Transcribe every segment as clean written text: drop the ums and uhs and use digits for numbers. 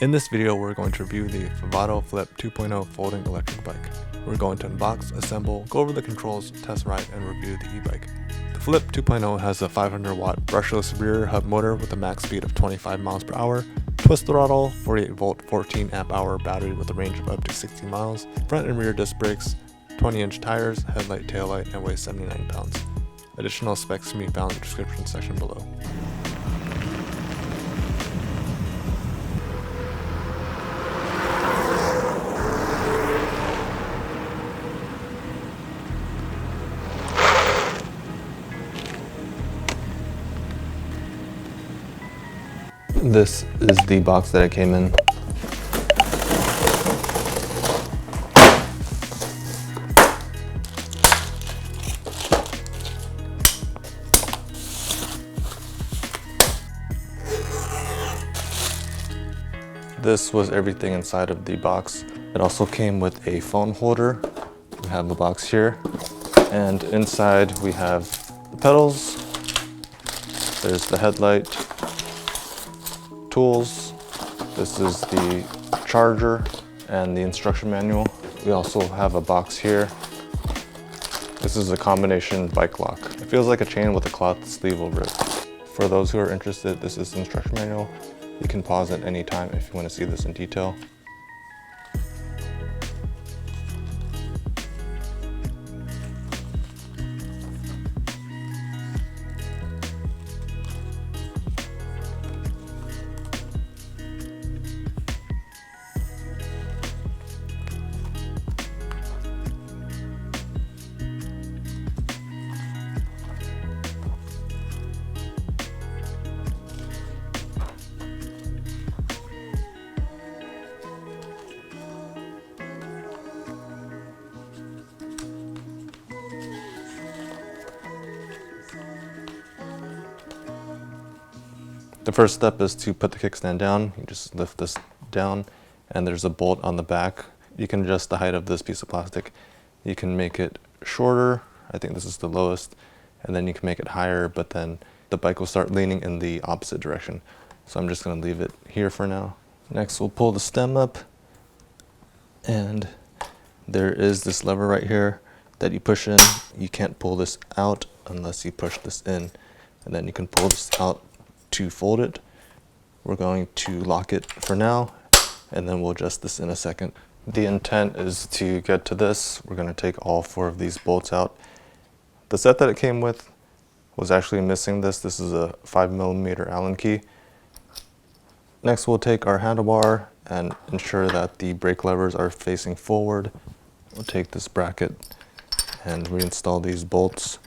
In this video, we're going to review the Favoto Flip 2.0 folding electric bike. We're going to unbox, assemble, go over the controls, test ride, and review the e-bike. The Flip 2.0 has a 500 watt brushless rear hub motor with a max speed of 25 miles per hour, twist throttle, 48 volt, 14 amp hour battery with a range of up to 60 miles, front and rear disc brakes, 20-inch tires, headlight, taillight, and weighs 79 pounds. Additional specs can be found in the description section below. This is the box that it came in. This was everything inside of the box. It also came with a phone holder. We have the box here, and inside we have the pedals. There's the headlight, tools. This is the charger and the instruction manual. We also have a box here. This is a combination bike lock. It feels like a chain with a cloth sleeve over it. For those who are interested, this is the instruction manual. You can pause at any time if you want to see this in detail. The first step is to put the kickstand down. You just lift this down and there's a bolt on the back. You can adjust the height of this piece of plastic. You can make it shorter. I think this is the lowest. And then you can make it higher, but then the bike will start leaning in the opposite direction. So I'm just gonna leave it here for now. Next, we'll pull the stem up, and there is this lever right here that you push in. You can't pull this out unless you push this in, and then you can pull this out to fold it. We're going to lock it for now, and then we'll adjust this in a second. The intent is to get to this. We're going to take all 4 of these bolts out. The set that it came with was actually missing this. This is a 5mm Allen key. Next, we'll take our handlebar and ensure that the brake levers are facing forward. We'll take this bracket and reinstall these bolts.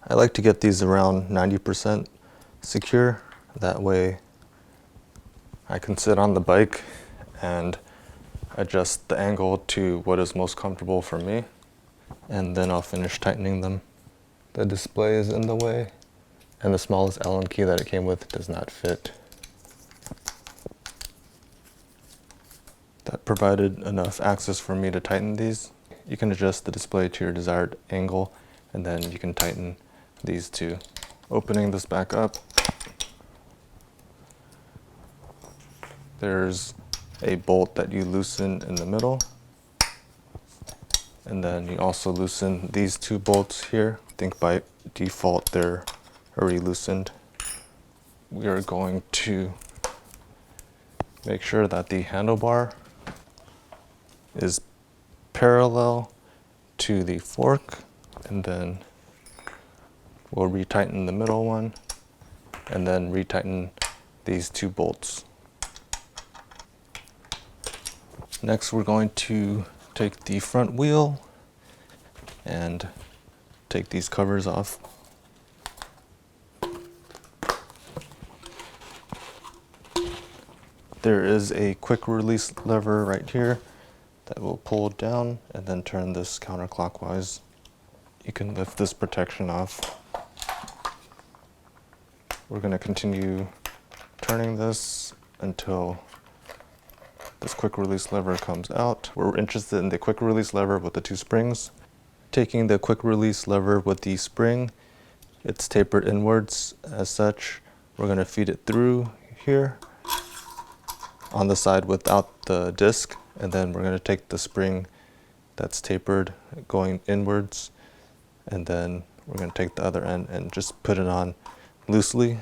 I like to get these around 90% secure. That way I can sit on the bike and adjust the angle to what is most comfortable for me, and then I'll finish tightening them. The display is in the way, and the smallest Allen key that it came with does not fit. That provided enough access for me to tighten these. You can adjust the display to your desired angle, and then you can tighten these two. Opening this back up, there's a bolt that you loosen in the middle, and then you also loosen these 2 bolts here. I think by default they're already loosened. We are going to make sure that the handlebar is parallel to the fork, and then we'll retighten the middle one, and then retighten these 2 bolts. Next, we're going to take the front wheel and take these covers off. There is a quick release lever right here that will pull down and then turn this counterclockwise. You can lift this protection off. We're going to continue turning this until this quick release lever comes out. We're interested in the quick release lever with the 2 springs. Taking the quick release lever with the spring, it's tapered inwards as such. We're going to feed it through here, on the side without the disc, and then we're going to take the spring that's tapered going inwards, and then we're going to take the other end and just put it on loosely.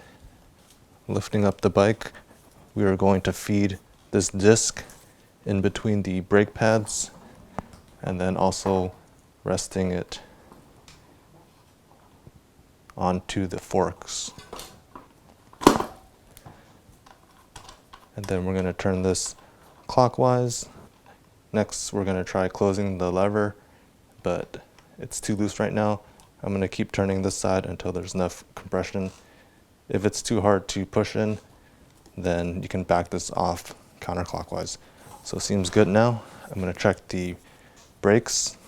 Lifting up the bike, we are going to feed this disc in between the brake pads, and then also resting it onto the forks. And then we're going to turn this clockwise. Next, we're going to try closing the lever, but it's too loose right now. I'm going to keep turning this side until there's enough compression. If it's too hard to push in, then you can back this off counterclockwise. So it seems good now. I'm going to check the brakes,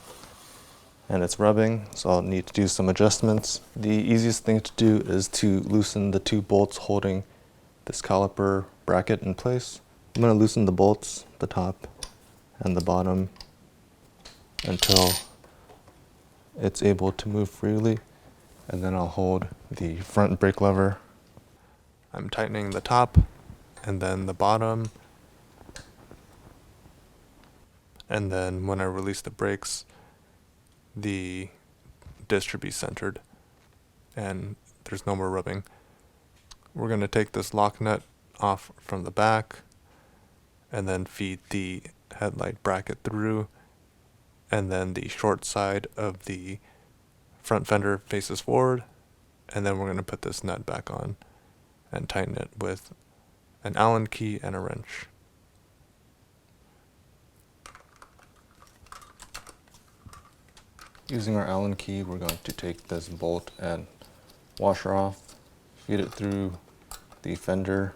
and it's rubbing, so I'll need to do some adjustments. The easiest thing to do is to loosen the two bolts holding this caliper bracket in place. I'm going to loosen the bolts, the top and the bottom, until it's able to move freely, and then I'll hold the front brake lever. I'm tightening the top and then the bottom, and then when I release the brakes, the disc should be centered and there's no more rubbing. We're going to take this lock nut off from the back and then feed the headlight bracket through, and then the short side of the front fender faces forward, and then we're going to put this nut back on and tighten it with an Allen key and a wrench. Using our Allen key, we're going to take this bolt and washer off, feed it through the fender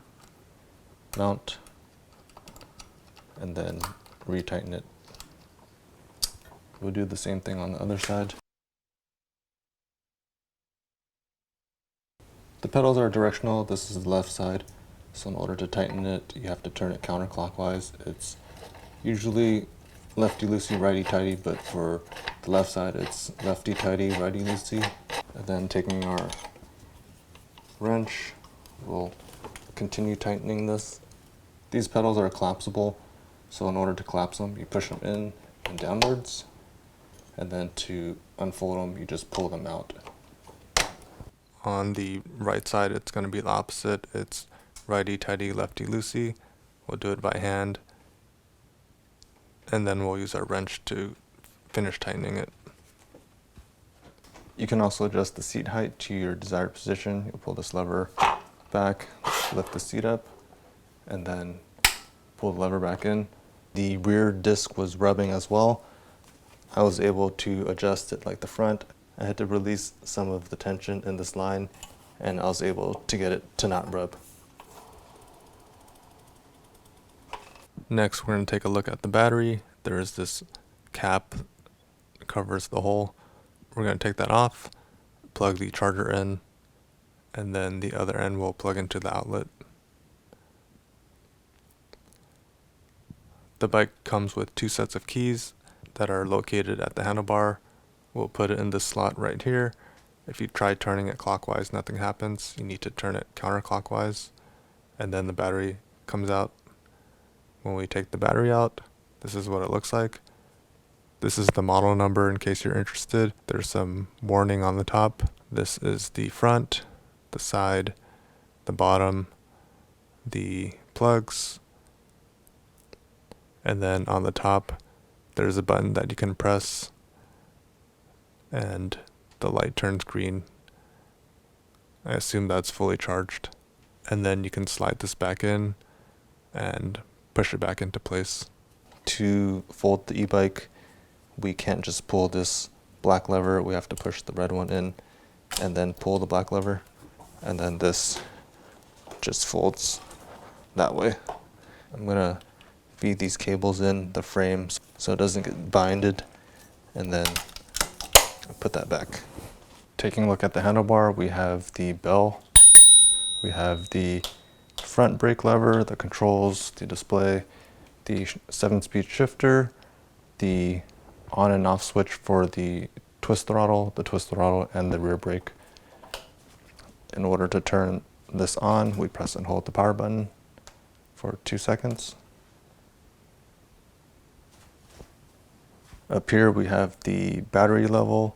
mount, and then retighten it. We'll do the same thing on the other side. The pedals are directional. This is the left side, so in order to tighten it, you have to turn it counterclockwise. It's usually lefty-loosey, righty-tighty, but for the left side, it's lefty-tighty, righty-loosey. And then taking our wrench, we'll continue tightening this. These pedals are collapsible, so in order to collapse them, you push them in and downwards, and then to unfold them, you just pull them out. On the right side, it's going to be the opposite. It's righty-tighty, lefty-loosey. We'll do it by hand, and then we'll use our wrench to finish tightening it. You can also adjust the seat height to your desired position. You'll pull this lever back, lift the seat up, and then pull the lever back in. The rear disc was rubbing as well. I was able to adjust it like the front. I had to release some of the tension in this line, and I was able to get it to not rub. Next, we're going to take a look at the battery. There is this cap that covers the hole. We're going to take that off, plug the charger in, and then the other end will plug into the outlet. The bike comes with two sets of keys that are located at the handlebar. We'll put it in this slot right here. If you try turning it clockwise, nothing happens. You need to turn it counterclockwise, and then the battery comes out. When we take the battery out, this is what it looks like. This is the model number in case you're interested. There's some warning on the top. This is the front, the side, the bottom, the plugs, and then on the top there's a button that you can press and the light turns green. I assume that's fully charged. And then you can slide this back in and push it back into place. To fold the e-bike, we can't just pull this black lever. We have to push the red one in and then pull the black lever, and then this just folds that way. I'm gonna feed these cables in the frames so it doesn't get binded, and then put that back. Taking a look at the handlebar, we have the bell, we have the front brake lever, the controls, the display, the 7-speed shifter, the on and off switch for the twist throttle, and the rear brake. In order to turn this on, we press and hold the power button for 2 seconds. Up here we have the battery level,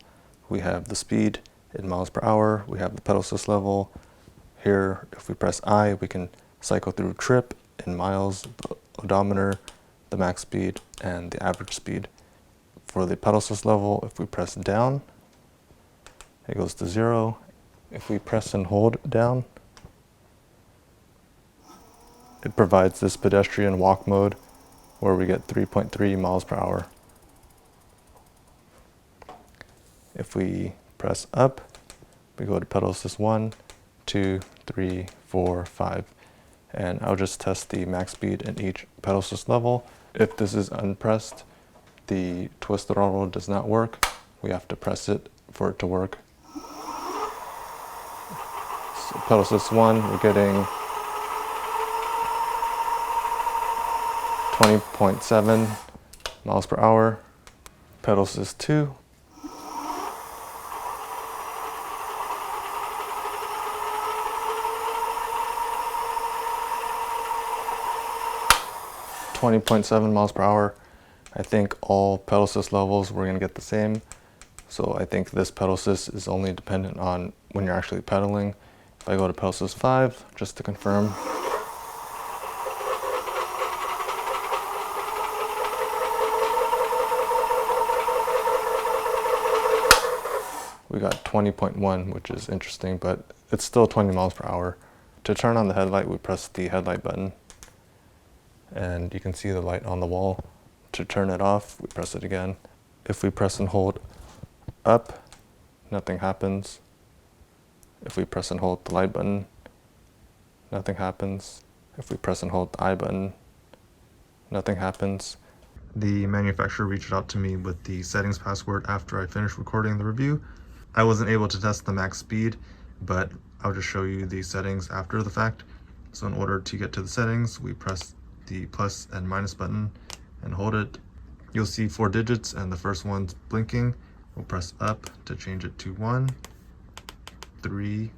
we have the speed in miles per hour, we have the pedal assist level. Here, if we press I, we can cycle through trip in miles, the odometer, the max speed, and the average speed. For the pedal assist level, if we press down, it goes to 0. If we press and hold down, it provides this pedestrian walk mode where we get 3.3 miles per hour. If we press up, we go to pedal assist 1, 2, 3, 4, 5. And I'll just test the max speed in each pedal assist level. If this is unpressed, the twist throttle does not work. We have to press it for it to work. So pedal assist 1, we're getting 20.7 miles per hour. Pedal assist 2, 20.7 miles per hour. I think all pedal assist levels we're going to get the same. So I think this pedal assist is only dependent on when you're actually pedaling. If I go to pedal assist 5, just to confirm. We got 20.1, which is interesting, but it's still 20 miles per hour. To turn on the headlight, we press the headlight button, and you can see the light on the wall. To turn it off, we press it again. If we press and hold up, nothing happens. If we press and hold the light button, nothing happens. If we press and hold the I button, nothing happens. The manufacturer reached out to me with the settings password after I finished recording the review. I wasn't able to test the max speed, but I'll just show you the settings after the fact. So in order to get to the settings, we press the plus and minus button and hold it. You'll see 4 digits and the first one's blinking. We'll press up to change it to 1, 3,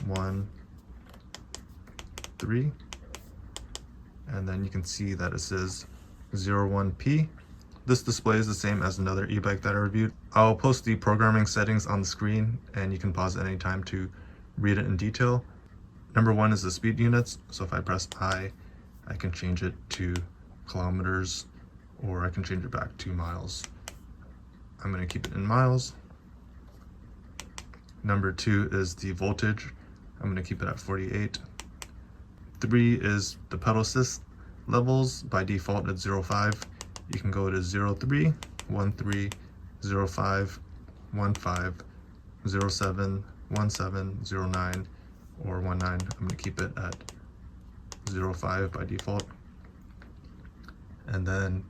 1, 3. And then you can see that it says 01P. This display is the same as another e-bike that I reviewed. I'll post the programming settings on the screen and you can pause at any time to read it in detail. Number 1 is the speed units. So if I press I can change it to kilometers, or I can change it back to miles. I'm going to keep it in miles. Number 2 is the voltage. I'm going to keep it at 48. 3 is the pedal assist levels. By default, it's 0.5. You can go to 0.3, 1.3, 0.5, 1.5, 0.7, 1.7, 0.9, or 1.9. I'm going to keep it at 0.5 by default. And then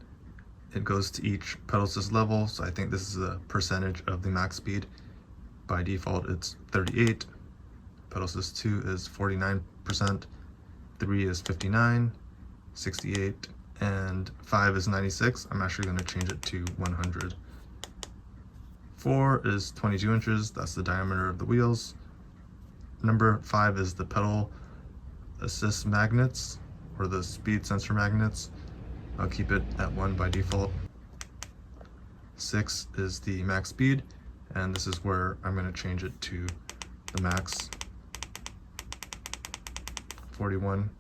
it goes to each pedal assist level. So I think this is a percentage of the max speed. By default, it's 38. Pedal assist 2 is 49%. 3 is 59, 68, and 5 is 96. I'm actually going to change it to 100. 4 is 22 inches. That's the diameter of the wheels. Number 5 is the pedal assist magnets, or the speed sensor magnets. I'll keep it at 1 by default. 6 is the max speed, and this is where I'm going to change it to the max. 41.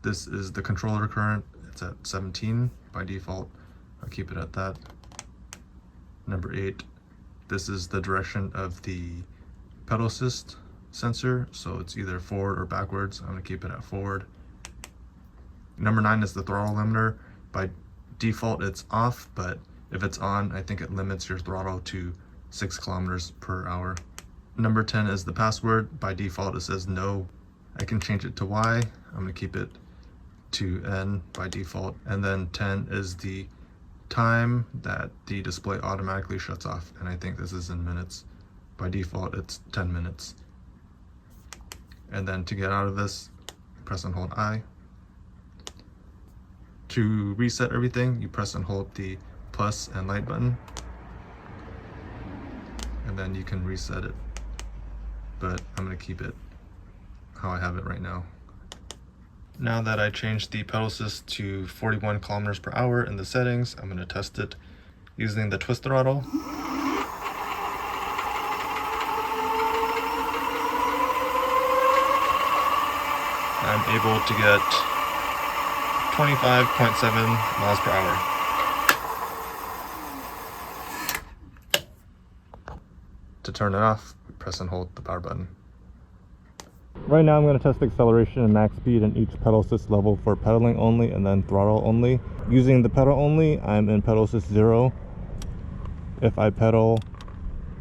This is the controller current. It's at 17 by default. I'll keep it at that. Number 8. This is the direction of the pedal assist sensor, so it's either forward or backwards. I'm going to keep it at forward. Number 9 is the throttle limiter. By default, it's off, but if it's on, I think it limits your throttle to 6 kilometers per hour. Number 10 is the password. By default, it says no. I can change it to Y. I'm going to keep it to N by default. And then 10 is the time that the display automatically shuts off. And I think this is in minutes. By default, it's 10 minutes. And then to get out of this, press and hold I. To reset everything, you press and hold the plus and light button. And then you can reset it. But I'm going to keep it how I have it right now. Now that I changed the pedal assist to 41 kilometers per hour in the settings, I'm going to test it using the twist throttle. I'm able to get 25.7 miles per hour. To turn it off, press and hold the power button. Right now I'm going to test acceleration and max speed in each pedal assist level for pedaling only and then throttle only. Using the pedal only, I'm in pedal assist 0. If I pedal,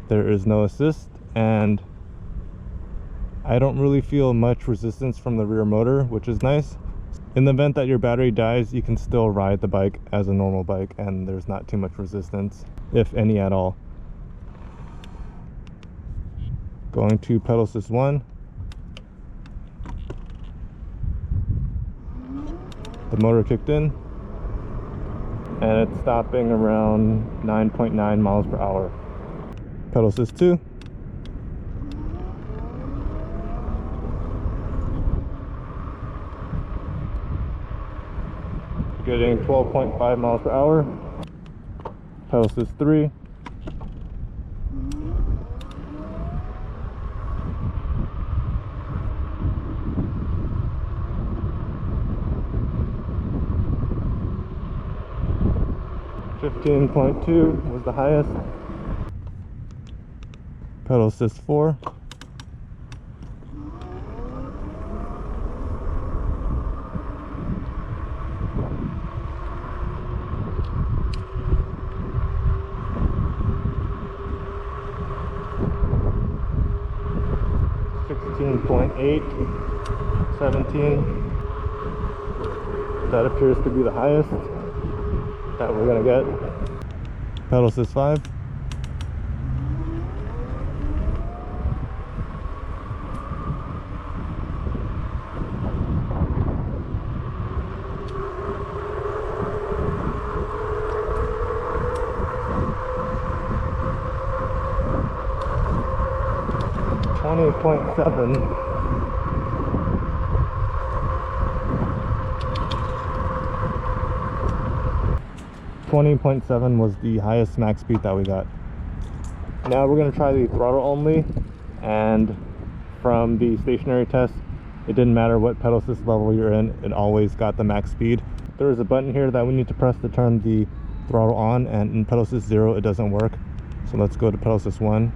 there is no assist, and I don't really feel much resistance from the rear motor, which is nice. In the event that your battery dies, you can still ride the bike as a normal bike and there's not too much resistance, if any at all. Going to pedal assist 1. The motor kicked in and it's stopping around 9.9 miles per hour. Pedal assist 2. Getting 12.5 miles per hour. Pedal assist 3. .2 was the highest. Pedal assist 4. .8, 17. That appears to be the highest that we're gonna get. Pedal assist 5. .7. 20.7 was the highest max speed that we got. Now we're going to try the throttle only, and from the stationary test, it didn't matter what pedal assist level you're in, it always got the max speed. There is a button here that we need to press to turn the throttle on, and in pedal assist 0 it doesn't work. So let's go to pedal assist 1.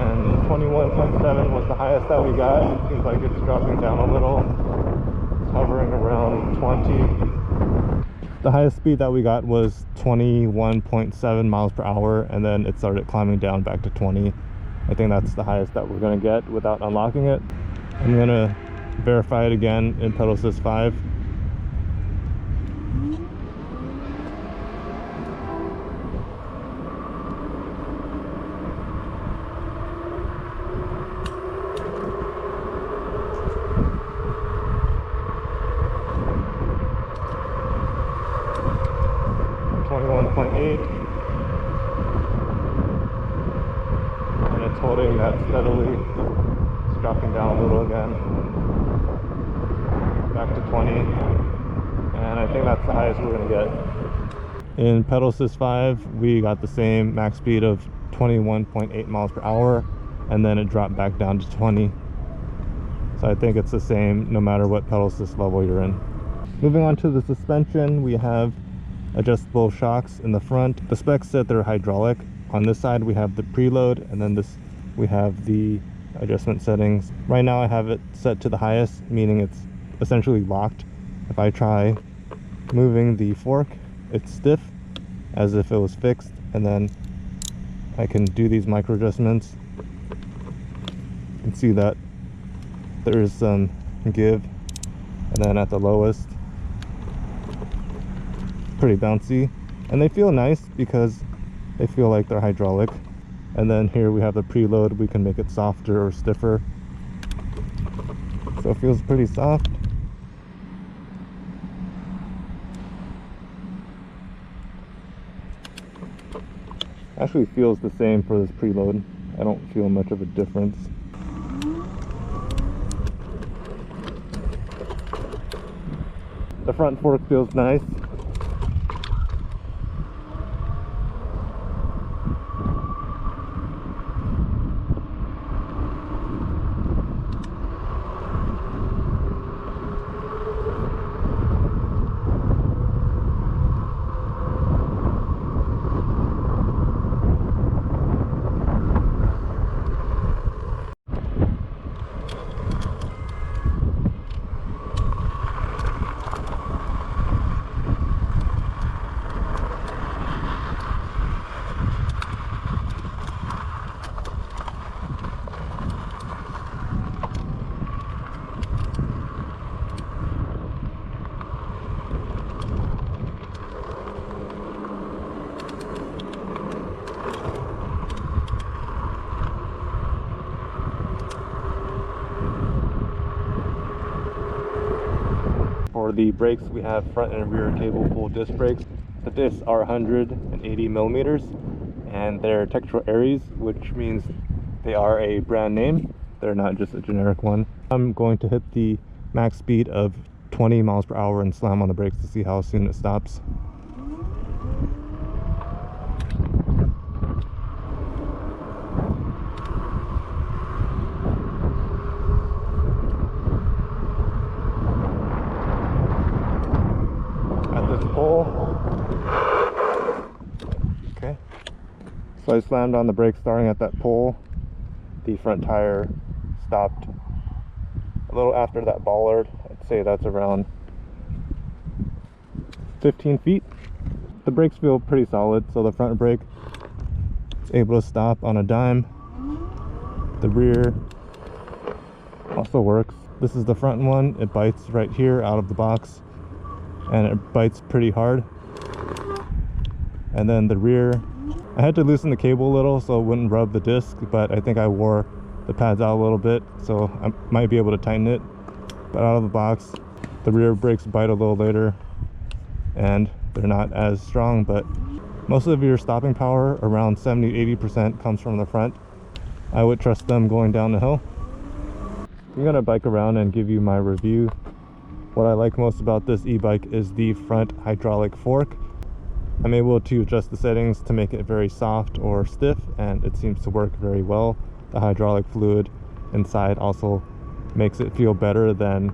And 21.7 was the highest that we got. Seems like it's dropping down a little. It's hovering around 20. The highest speed that we got was 21.7 miles per hour, and then it started climbing down back to 20. I think that's the highest that we're going to get without unlocking it. I'm going to verify it again in pedal assist 5. And it's holding that steadily. It's dropping down a little again, back to 20, and I think that's the highest we're going to get. In pedal assist 5 we got the same max speed of 21.8 miles per hour, and then it dropped back down to 20. So I think it's the same no matter what pedal assist level you're in. Moving on to the suspension, we have adjustable shocks in the front. The specs said they're hydraulic. On this side we have the preload, and then this we have the adjustment settings. Right now I have it set to the highest, meaning it's essentially locked. If I try moving the fork, it's stiff as if it was fixed, and then I can do these micro adjustments. You can see that there is some give, and then at the lowest, pretty bouncy, and they feel nice because they feel like they're hydraulic. And then here we have the preload. We can make it softer or stiffer so it feels pretty soft. Actually feels the same for this preload. I don't feel much of a difference. The front fork feels nice. For the brakes, we have front and rear cable pull disc brakes. The discs are 180 millimeters and they're Textural Aries, which means they are a brand name. They're not just a generic one. I'm going to hit the max speed of 20 miles per hour and slam on the brakes to see how soon it stops. Okay, so I slammed on the brakes starting at that pole. The front tire stopped a little after that bollard. I'd say that's around 15 feet. The brakes feel pretty solid, so the front brake is able to stop on a dime. The rear also works. This is the front one. It bites right here out of the box, and it bites pretty hard. And then the rear, I had to loosen the cable a little so it wouldn't rub the disc, but I think I wore the pads out a little bit, so I might be able to tighten it. But out of the box, the rear brakes bite a little later and they're not as strong, but most of your stopping power, around 70-80%, comes from the front. I would trust them going down the hill. I'm gonna bike around and give you my review. What I like most about this e-bike is the front hydraulic fork. I'm able to adjust the settings to make it very soft or stiff, and it seems to work very well. The hydraulic fluid inside also makes it feel better than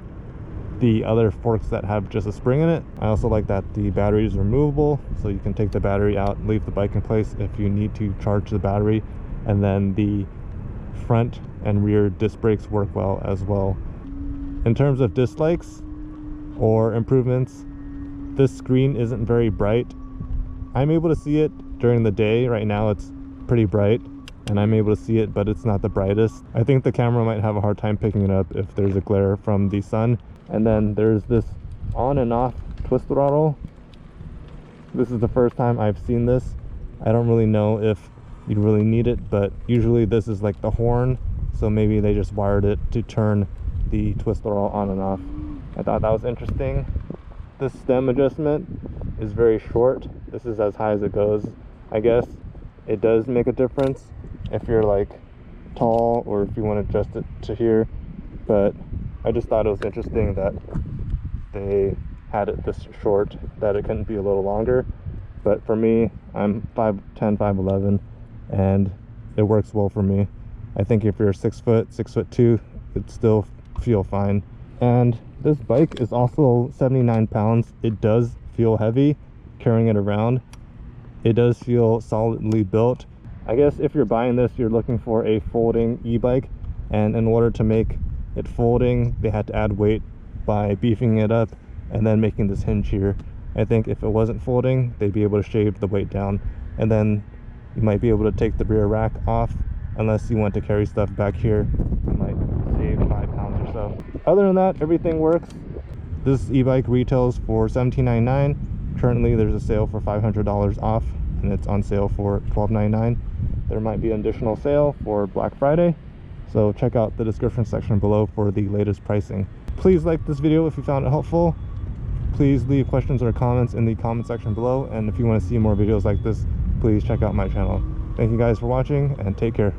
the other forks that have just a spring in it. I also like that the battery is removable, so you can take the battery out and leave the bike in place if you need to charge the battery. And then the front and rear disc brakes work well as well. In terms of dislikes or improvements, this screen isn't very bright. I'm able to see it during the day. Right now it's pretty bright and I'm able to see it, but it's not the brightest. I think the camera might have a hard time picking it up if there's a glare from the sun. And then there's this on and off twist throttle. This is the first time I've seen this. I don't really know if you really need it, but usually this is like the horn, so maybe they just wired it to turn the twist throttle on and off. I thought that was interesting. This stem adjustment is very short. This is as high as it goes. I guess it does make a difference if you're like tall or if you want to adjust it to here, but I just thought it was interesting that they had it this short, that it couldn't be a little longer. But for me, I'm 5'10", 5'11", and it works well for me. I think if you're 6 foot, 6'2", it'd still feel fine. And this bike is also 79 pounds. It does feel heavy carrying it around. It does feel solidly built. I guess if you're buying this, you're looking for a folding e-bike, and in order to make it folding, they had to add weight by beefing it up and then making this hinge here. I think if it wasn't folding, they'd be able to shave the weight down, and then you might be able to take the rear rack off. Unless you want to carry stuff back here, you might save 5 pounds or so. Other than that, everything works. This e-bike retails for $17.99. Currently there's a sale for $500 off, and it's on sale for $12.99. There might be an additional sale for Black Friday. So check out the description section below for the latest pricing. Please like this video if you found it helpful. Please leave questions or comments in the comment section below. And if you want to see more videos like this, please check out my channel. Thank you guys for watching and take care.